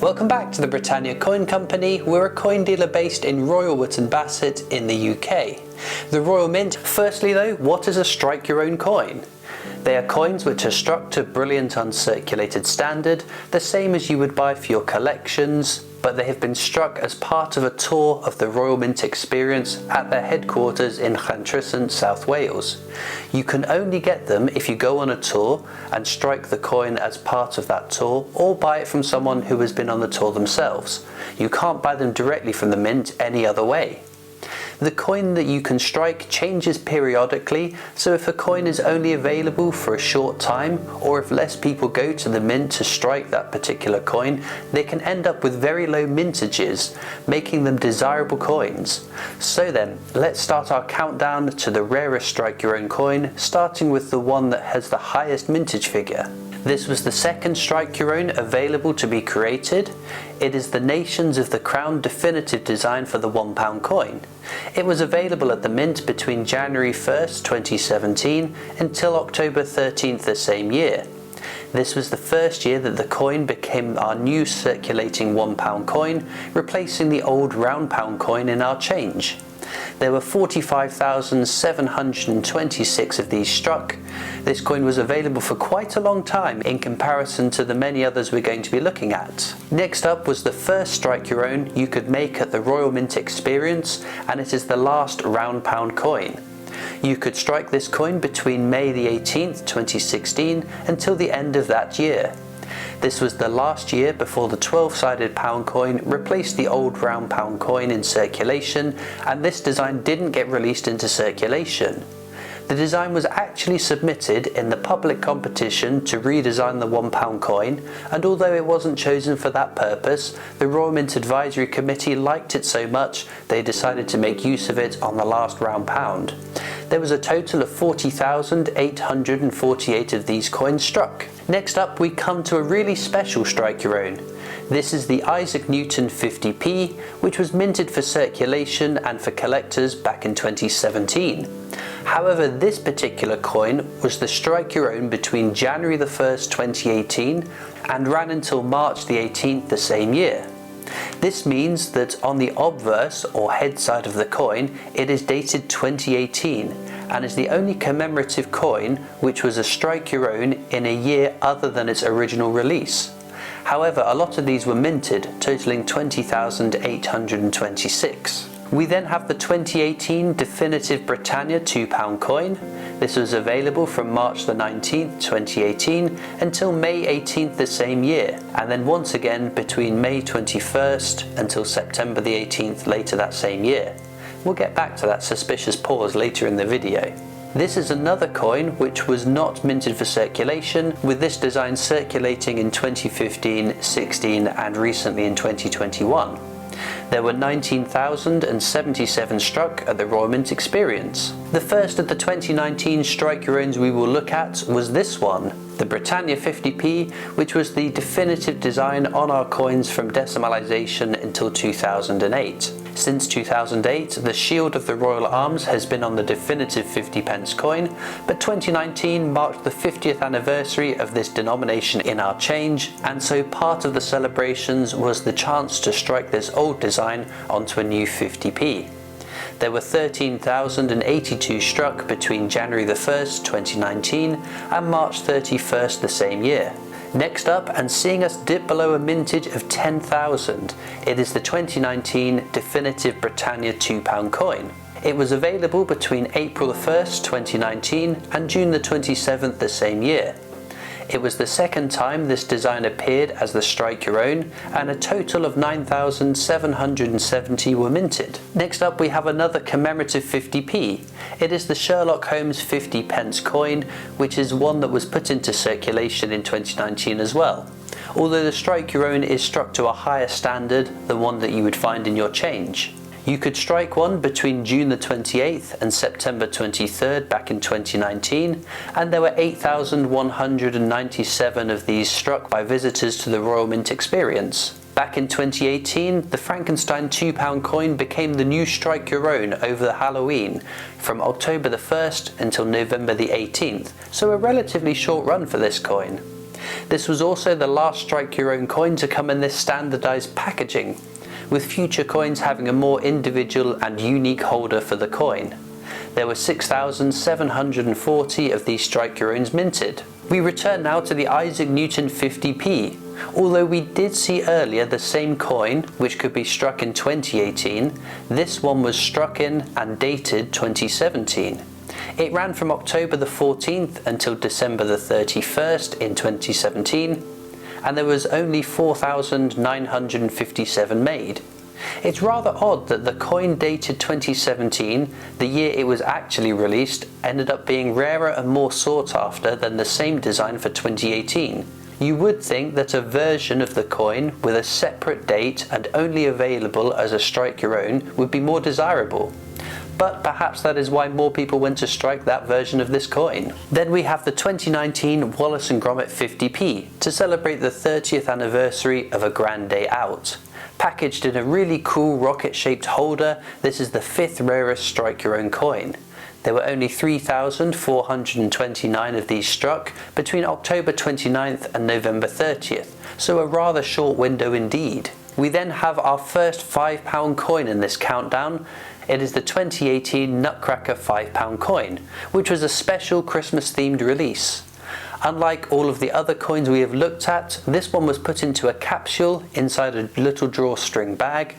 Welcome back to the Britannia Coin Company. We're a coin dealer based in Royal Wootton Bassett in the UK. The Royal Mint. Firstly though, what is a strike your own coin? They are coins which are struck to brilliant uncirculated standard, the same as you would buy for your collections, but they have been struck as part of a tour of the Royal Mint experience at their headquarters in Llantrisant, South Wales. You can only get them if you go on a tour and strike the coin as part of that tour, or buy it from someone who has been on the tour themselves. You can't buy them directly from the mint any other way. The coin that you can strike changes periodically, so if a coin is only available for a short time, or if less people go to the mint to strike that particular coin, they can end up with very low mintages, making them desirable coins. So then, let's start our countdown to the rarest strike your own coin, starting with the one that has the highest mintage figure. This was the second strike your own available to be created. It is the Nations of the Crown definitive design for the £1 coin. It was available at the mint between January 1st, 2017 until October 13th the same year. This was the first year that the coin became our new circulating £1 coin, replacing the old £1 coin in our change. There were 45,726 of these struck. This coin was available for quite a long time in comparison to the many others we're going to be looking at. Next up was the first strike your own you could make at the Royal Mint experience, and it is the last £1 coin. You could strike this coin between May the 18th, 2016 until the end of that year. This was the last year before the 12-sided pound coin replaced the old £1 coin in circulation, and this design didn't get released into circulation. The design was actually submitted in the public competition to redesign the £1 coin, and although it wasn't chosen for that purpose, the Royal Mint Advisory Committee liked it so much they decided to make use of it on the last £1. There was a total of 40,848 of these coins struck. Next up we come to a really special strike your own. This is the Isaac Newton 50p, which was minted for circulation and for collectors back in 2017. However, this particular coin was the strike your own between January the 1st, 2018 and ran until March the 18th the same year. This means that on the obverse or head side of the coin, it is dated 2018 and is the only commemorative coin which was a strike your own in a year other than its original release. However, a lot of these were minted, totaling 20,826. We then have the 2018 definitive Britannia £2 coin. This was available from March the 19th, 2018 until May 18th the same year, and then once again between May 21st until September the 18th later that same year. We'll get back to that suspicious pause later in the video. This is another coin which was not minted for circulation, with this design circulating in 2015, 16 and recently in 2021. There were 19,077 struck at the Royal Mint experience. The first of the 2019 strike your owns we will look at was this one, the Britannia 50p, which was the definitive design on our coins from decimalisation until 2008. Since 2008, the shield of the Royal Arms has been on the definitive 50p coin, but 2019 marked the 50th anniversary of this denomination in our change, and so part of the celebrations was the chance to strike this old design onto a new 50p. There were 13,082 struck between January the 1st, 2019 and March 31st the same year. Next up, and seeing us dip below a mintage of 10,000, it is the 2019 definitive Britannia £2 coin. It was available between April the 1st, 2019 and June the 27th the same year. It was the second time this design appeared as the strike your own, and a total of 9,770 were minted. Next up we have another commemorative 50p. It is the Sherlock Holmes 50p coin, which is one that was put into circulation in 2019 as well. Although the strike your own is struck to a higher standard than one that you would find in your change. You could strike one between June the 28th and September 23rd back in 2019, and there were 8,197 of these struck by visitors to the Royal Mint experience. Back in 2018, the Frankenstein £2 coin became the new strike your own over the Halloween, from October the 1st until November the 18th, so a relatively short run for this coin. This was also the last strike your own coin to come in this standardized packaging, with future coins having a more individual and unique holder for the coin. There were 6,740 of these strike your owns minted. We return now to the Isaac Newton 50p. Although we did see earlier the same coin, which could be struck in 2018, this one was struck in and dated 2017. It ran from October the 14th until December the 31st in 2017, and there was only 4,957 made. It's rather odd that the coin dated 2017, the year it was actually released, ended up being rarer and more sought after than the same design for 2018. You would think that a version of the coin with a separate date and only available as a strike your own would be more desirable. But perhaps that is why more people went to strike that version of this coin. Then we have the 2019 Wallace & Gromit 50p to celebrate the 30th anniversary of A Grand Day Out. Packaged in a really cool rocket-shaped holder, this is the 5th rarest strike your own coin. There were only 3,429 of these struck between October 29th and November 30th, so a rather short window indeed. We then have our first £5 coin in this countdown. It is the 2018 Nutcracker £5 coin, which was a special Christmas-themed release. Unlike all of the other coins we have looked at, this one was put into a capsule inside a little drawstring bag.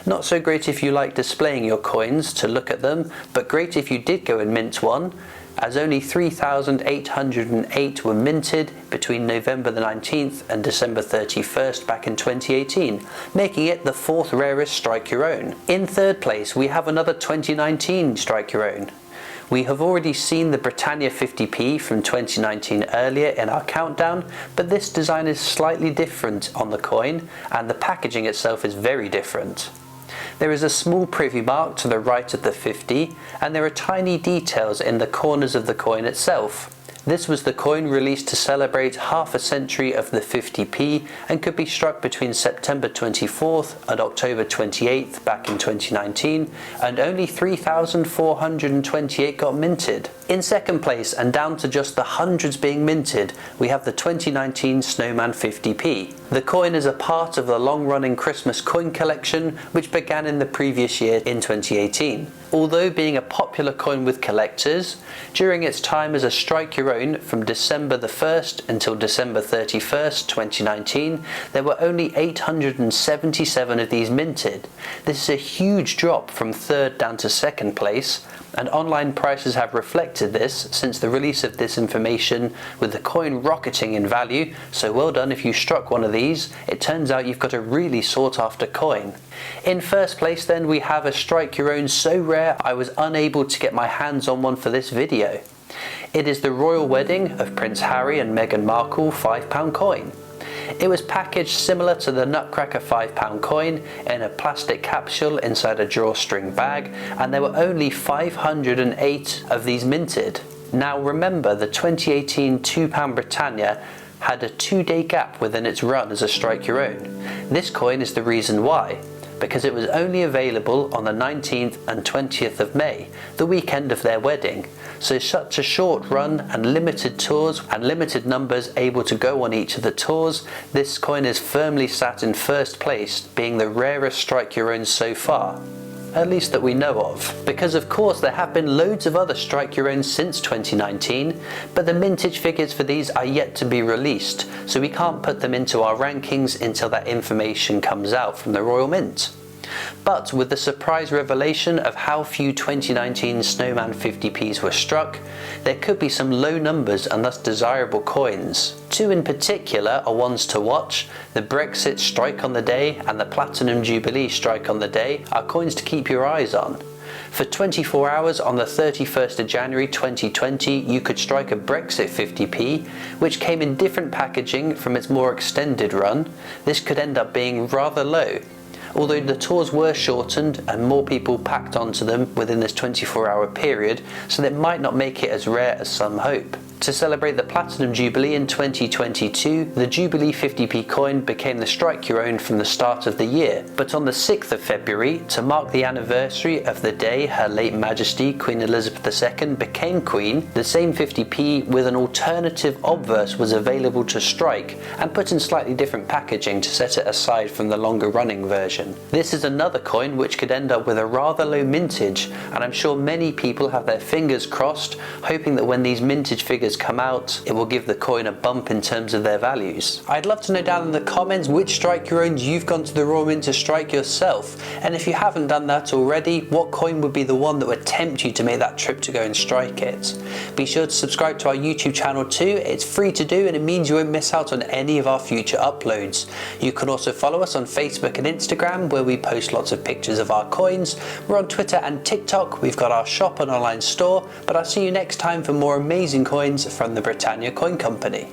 Not so great if you like displaying your coins to look at them, but great if you did go and mint one, as only 3,808 were minted between November the 19th and December 31st back in 2018, making it the 4th rarest strike your own. In third place we have another 2019 strike your own. We have already seen the Britannia 50p from 2019 earlier in our countdown, but this design is slightly different on the coin and the packaging itself is very different. There is a small privy mark to the right of the 50 and there are tiny details in the corners of the coin itself. This was the coin released to celebrate half a century of the 50p and could be struck between September 24th and October 28th back in 2019, and only 3,428 got minted. In second place, and down to just the hundreds being minted, we have the 2019 Snowman 50p. The coin is a part of the long-running Christmas coin collection which began in the previous year in 2018. Although being a popular coin with collectors, during its time as a strike your own from December the 1st until December 31st, 2019, there were only 877 of these minted. This is a huge drop from third down to second place, and online prices have reflected this since the release of this information, with the coin rocketing in value, so well done if you struck one of these. It turns out you've got a really sought after coin. In first place then we have a strike your own so rare I was unable to get my hands on one for this video. It is the Royal Wedding of Prince Harry and Meghan Markle £5 coin. It was packaged similar to the Nutcracker £5 coin in a plastic capsule inside a drawstring bag, and there were only 508 of these minted. Now remember, the 2018 £2 Britannia had a 2-day gap within its run as a strike your own. This coin is the reason why, because it was only available on the 19th and 20th of May, the weekend of their wedding. So such a short run and limited tours and limited numbers able to go on each of the tours, this coin is firmly sat in first place, being the rarest strike your own so far. At least that we know of. Because of course there have been loads of other strike your own since 2019, but the mintage figures for these are yet to be released, so we can't put them into our rankings until that information comes out from the Royal Mint. But with the surprise revelation of how few 2019 Snowman 50p's were struck, there could be some low numbers and thus desirable coins. Two in particular are ones to watch. The Brexit strike on the day and the Platinum Jubilee strike on the day are coins to keep your eyes on. For 24 hours on the 31st of January 2020, you could strike a Brexit 50p, which came in different packaging from its more extended run. This could end up being rather low, although the tours were shortened and more people packed onto them within this 24-hour period, so that might not make it as rare as some hope. To celebrate the Platinum Jubilee in 2022, the Jubilee 50p coin became the Strike Your Own from the start of the year. But on the 6th of February, to mark the anniversary of the day Her late Majesty Queen Elizabeth II became Queen, the same 50p with an alternative obverse was available to strike and put in slightly different packaging to set it aside from the longer running version. This is another coin which could end up with a rather low mintage, and I'm sure many people have their fingers crossed, hoping that when these mintage figures come out, it will give the coin a bump in terms of their values. I'd love to know down in the comments which Strike Your Owns you've gone to the Royal Mint to strike yourself, and if you haven't done that already, what coin would be the one that would tempt you to make that trip to go and strike it? Be sure to subscribe to our YouTube channel too. It's free to do and it means you won't miss out on any of our future uploads. You can also follow us on Facebook and Instagram, where we post lots of pictures of our coins. We're on Twitter and TikTok. We've got our shop and online store, but I'll see you next time for more amazing coins from the Britannia Coin Company.